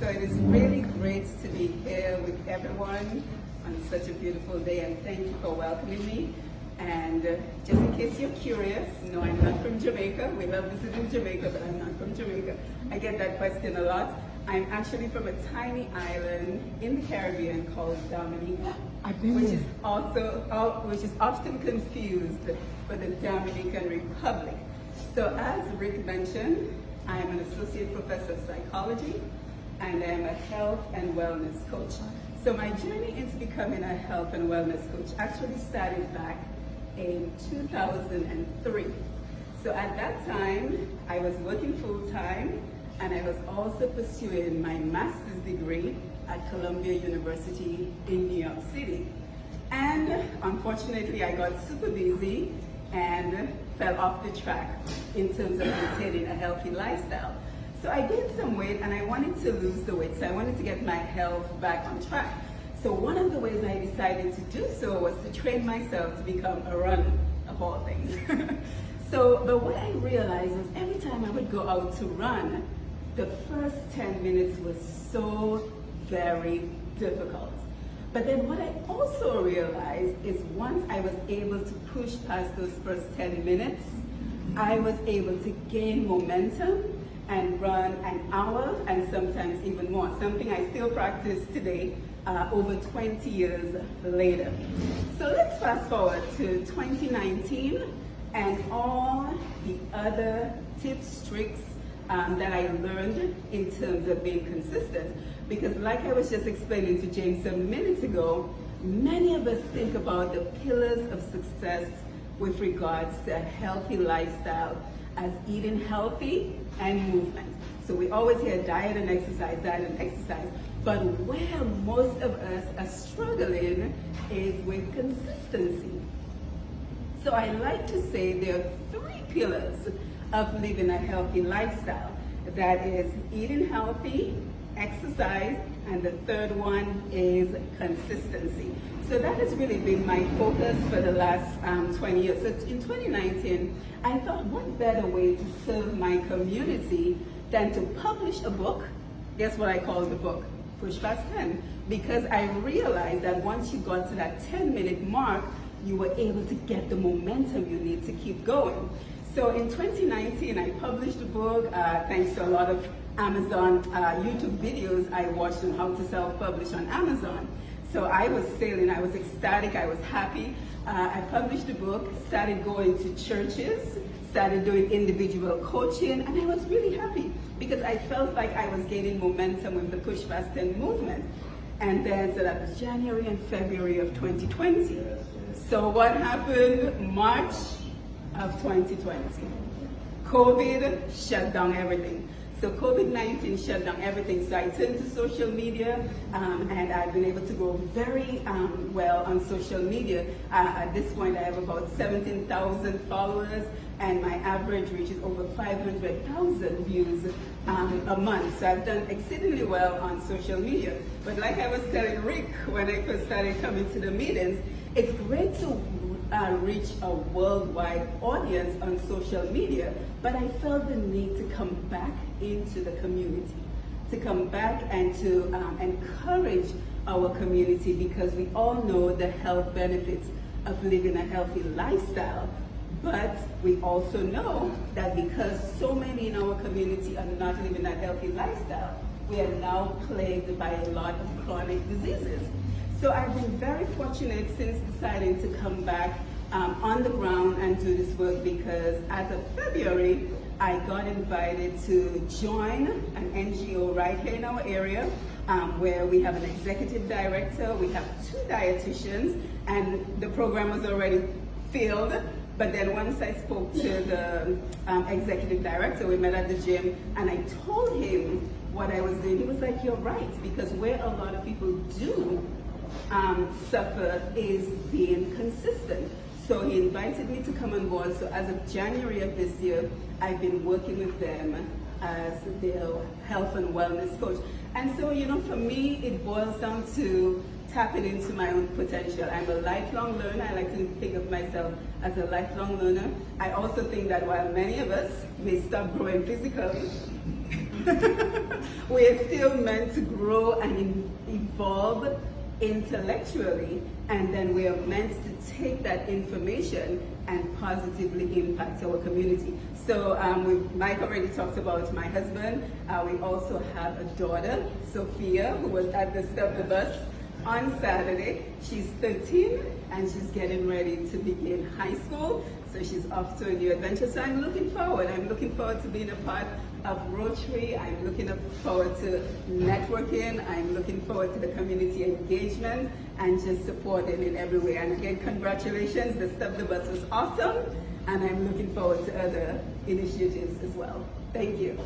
So it is really great to be here with everyone on such a beautiful day, and thank you for welcoming me. And just in case you're curious, no, I'm not from Jamaica. We love visiting Jamaica, but I'm not from Jamaica. I get that question a lot. I'm actually from a tiny island in the Caribbean called Dominica, which is often confused for the Dominican Republic. So as Rick mentioned, I'm an associate professor of psychology, and I'm a health and wellness coach. So my journey into becoming a health and wellness coach actually started back in 2003. So at that time, I was working full-time, and I was also pursuing my master's degree at Columbia University in New York City. And unfortunately, I got super busy and fell off the track in terms of maintaining a healthy lifestyle. So I gained some weight and I wanted to lose the weight, so I wanted to get my health back on track. So one of the ways I decided to do so was to train myself to become a runner, of all things. But what I realized was every time I would go out to run, the first 10 minutes was so very difficult. But then what I also realized is once I was able to push past those first 10 minutes, I was able to gain momentum and run an hour and sometimes even more, something I still practice today, over 20 years later. So let's fast forward to 2019 and all the other tips, tricks that I learned in terms of being consistent. Because like I was just explaining to James a minute ago, many of us think about the pillars of success with regards to a healthy lifestyle as eating healthy and movement. So we always hear diet and exercise, but where most of us are struggling is with consistency. So I like to say there are 3 pillars of living a healthy lifestyle. That is eating healthy, exercise, and the third one is consistency. So that has really been my focus for the last 20 years. So in 2019, I thought what better way to serve my community than to publish a book. Guess what I called the book? Push Past 10. Because I realized that once you got to that 10-minute mark, you were able to get the momentum you need to keep going. So in 2019, I published a book thanks to a lot of Amazon YouTube videos I watched on how to self-publish on Amazon. So I was sailing, I was ecstatic, I was happy. I published the book, started going to churches, started doing individual coaching, and I was really happy because I felt like I was gaining momentum with the Push Past 10 movement. And then, so that was January and February of 2020. So what happened? March of 2020. COVID shut down everything. So COVID-19 shut down everything. So I turned to social media, and I've been able to grow very well on social media. At this point, I have about 17,000 followers, and my average reach is over 500,000 views a month. So I've done exceedingly well on social media. But like I was telling Rick when I first started coming to the meetings, it's great to reach a worldwide audience on social media, but I felt the need to come back into the community, to come back and to encourage our community, because we all know the health benefits of living a healthy lifestyle. But we also know that because so many in our community are not living a healthy lifestyle, we are now plagued by a lot of chronic diseases. So I've been very fortunate since deciding to come back on the ground and do this work, because as of February, I got invited to join an NGO right here in our area, where we have an executive director, we have 2 dietitians, and the program was already filled. But then once I spoke to the executive director, we met at the gym, and I told him what I was doing. He was like, "You're right," because where a lot of people do suffer is being consistent. So he invited me to come on board. So as of January of this year, I've been working with them as their health and wellness coach. And so, you know, for me, it boils down to tapping into my own potential. I'm a lifelong learner. I like to think of myself as a lifelong learner. I also think that while many of us may stop growing physically, We are still meant to grow and evolve intellectually, and then we are meant to take that information and positively impact our community. So Mike already talked about my husband. We also have a daughter, Sophia, who was at the Stop the Bus on Saturday. She's 13 and she's getting ready to begin high school. So she's off to a new adventure. So I'm looking forward. I'm looking forward to being a part of Rotary. I'm looking forward to networking. I'm looking forward to the community engagement and just supporting in every way. And again, congratulations. The Stop the Bus was awesome. And I'm looking forward to other initiatives as well. Thank you.